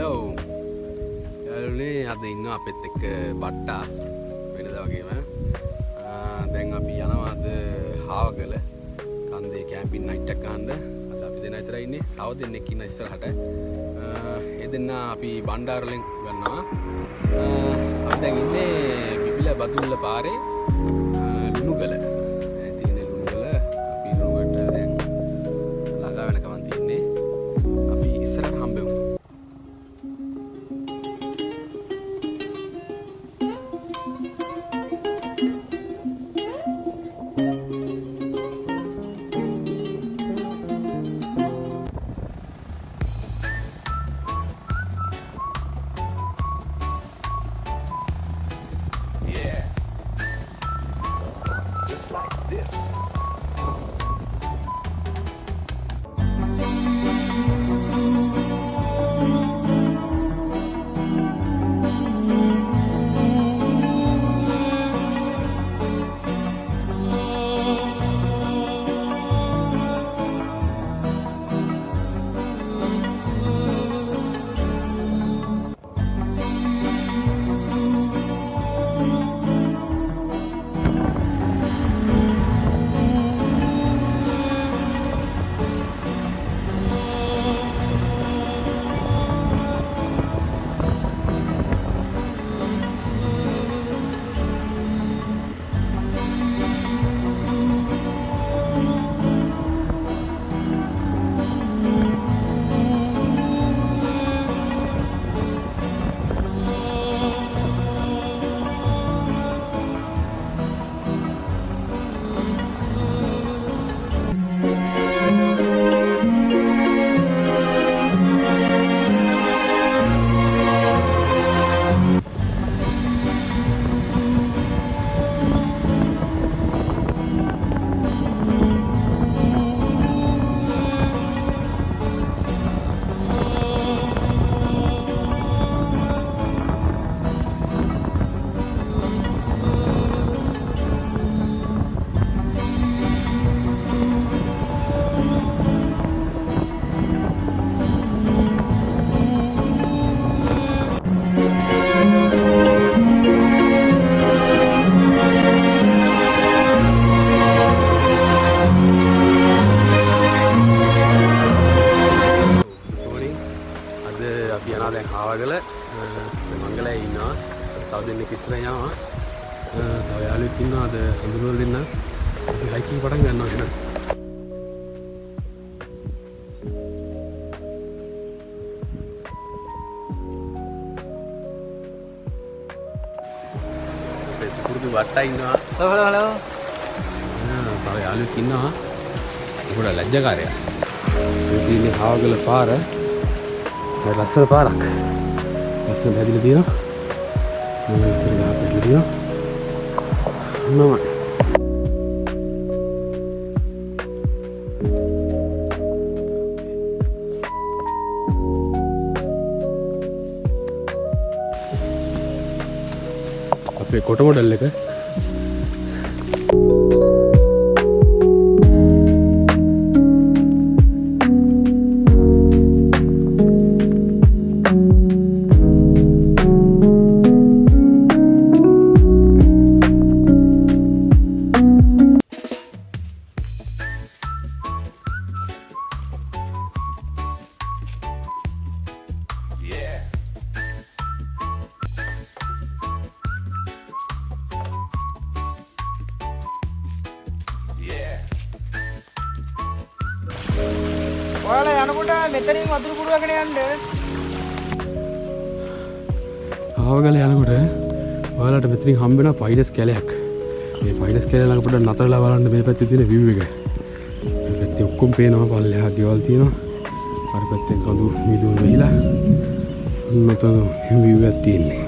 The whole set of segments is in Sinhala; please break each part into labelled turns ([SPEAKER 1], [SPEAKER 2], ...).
[SPEAKER 1] Hello. යාළුවනේ අද ඉන්නවා අපෙත් එක්ක බට්ටා වෙනදා වගේම. දැන් අපි යනවා අද හාවගල කන්දේ කැම්පින් නයිට් එකක් ගන්න. අද අපි දෙන්නා විතරයි ඉන්නේ. තව දෙන්නෙක් ඉන්න ඉස්සරහට. ඒ දෙන්න අපි බණ්ඩාරලෙන් ගන්නවා. අපි දැන් ඉන්නේ බිබිල බදුල්ල පාරේ ලුණුගල. තියෙන ලුණුගල අපි ලුණුගලට දැන් ළඟා වෙනකම් තියෙන්නේ. අපි ඉස්සරහට හම්බෙමු.
[SPEAKER 2] Just like this.
[SPEAKER 1] අපි යනවා දැන් හාවගල මංගලයේ ඉන්නවා. තව දෙන්නෙක් ඉස්සර යනවා. තව යාළුවෙක් ඉන්නවා. අද හඳුනන දෙන්න අපි හයිකින් පටන් ගන්නවා එහෙනම්. අපේ සුපුරුදු වට්ටා ඉන්නවා.
[SPEAKER 3] හලෝ.
[SPEAKER 1] තව යාළුවෙක් ඉන්නවා. උඩ ලැජ්ජකාරයා. මේ ඉන්නේ හාවගල පාර. ලස්සන පාරක් ලස්සන හැදිලා තියෙනවා. මම ඉතින් ගහපිට තියෙනවා. මම අපේ කොට මොඩල් එක
[SPEAKER 3] ඔයාලා යනකොට මෙතනින් වතුර පුරවගෙන යන්න.
[SPEAKER 1] හාවගල යනකොට ඔයාලට මෙතනින් හම්බ වෙන පයිඩස් කැලයක්. මේ පයිඩස් කැලේ ළඟ පොඩ්ඩක් නතරලා බලන්න මේ පැත්තේ තියෙන view එක. මේ පැත්තේ ඔක්කොම පේනවා පල්ලෙහා ගෙවල් තියෙනවා. අර පැත්තෙන් කඳු මිදුණු වෙයිලා. නතර view එකක් තියෙන්නේ.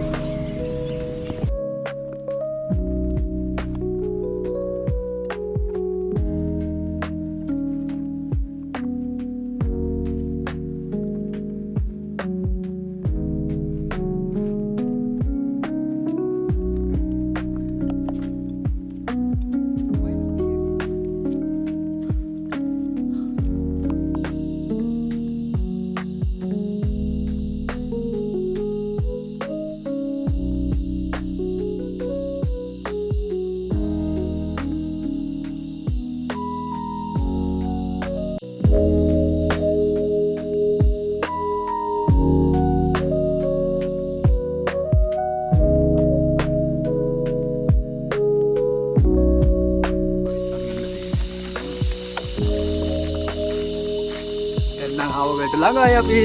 [SPEAKER 3] ළඟයි අපි.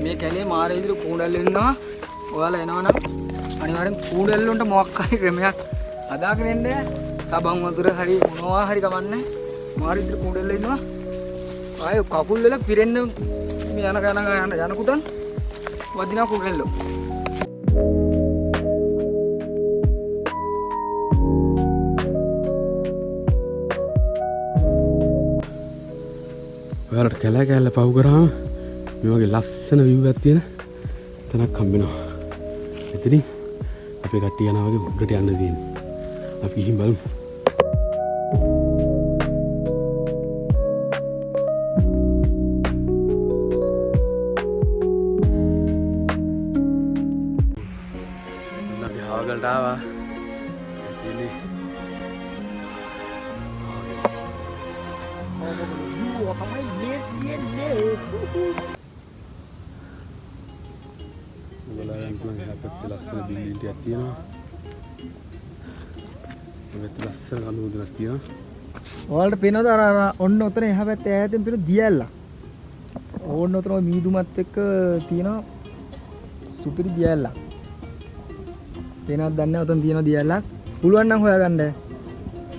[SPEAKER 3] මේ කැලේ මාර විදිහට කූඩල් ඉන්නවා. ඔයාලා එනවනම් අනිවාර්යෙන් කූඩල් වලට මොකක් හරි ක්‍රමයක් හදාගෙන එන්න. සබන් වතුර හරි මොනවා හරි කමන්නේ. මාර විදිහට කූඩල් ඉන්නවා. ආය කකුල් වල පිරෙන්න මේ යනකුටන් වදිනා කූඩල්ලෝ.
[SPEAKER 1] ඔයාලට කැල පහු කරාම මේ වගේ ලස්සන view එකක් තියෙන තැනක් හම්බෙනවා. එතනින් අපේ කට්ටිය යනවා වගේ උඩට යන්න තියෙන්නේ. අපි ගිහින් බලමු. අපි හවගලට ආවා. ඉතින් ලස්සන බිල්ඩින් ටිකක් තියෙනවා. මේක ලස්සන කඳු මුදුනක් තියෙනවා.
[SPEAKER 3] ඔයාලට පේනවද අර ඔන්න ඔතන එහා පැත්තේ ඈතින් පේන දියැල්ල. ඕන්න ඔතන මීදුමත් එක්ක තියෙන සුපිරි දියැල්ල. තේනවද දන්නේ ඔතන තියෙන දියැල්ලක්. පුළුවන් නම් හොයාගන්න.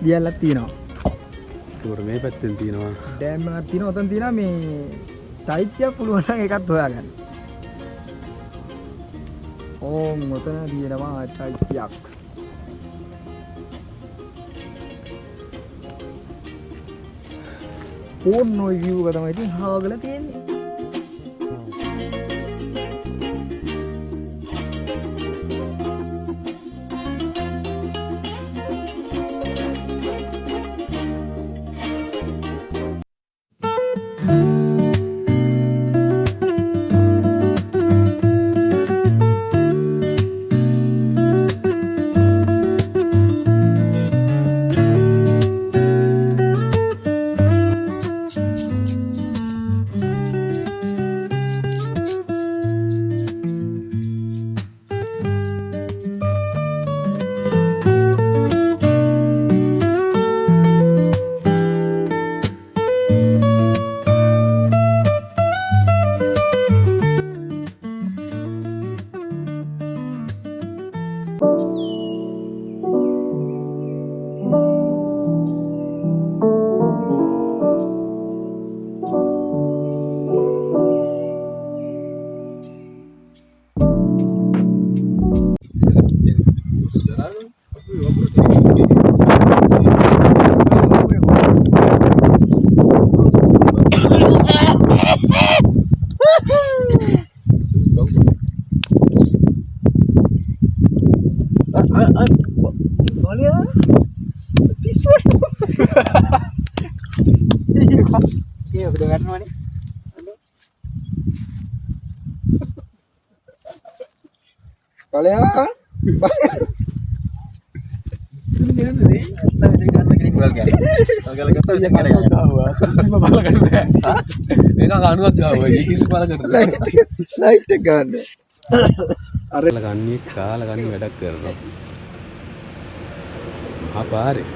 [SPEAKER 3] දියැල්ලක් තියෙනවා.
[SPEAKER 1] ඒකවල මේ පැත්තෙන් තියෙනවා.
[SPEAKER 3] ඩෑම් එකක් තියෙනවා. ඔතන තියෙනවා මේ චෛත්‍යයක් පුළුවන් නම් ඒකත් හොයාගන්න. ඕම් ඔතන තියෙනවා චෛත්‍යයක්. ඕන්න ඔය view එක තමයි ඉතින් හවගල තියෙන්නේ. Iya, udah kan mana? Boleh apa?
[SPEAKER 1] අරලා ගන්නේ කාලා ගන්න වැඩක් කරනවා. ආපාරේ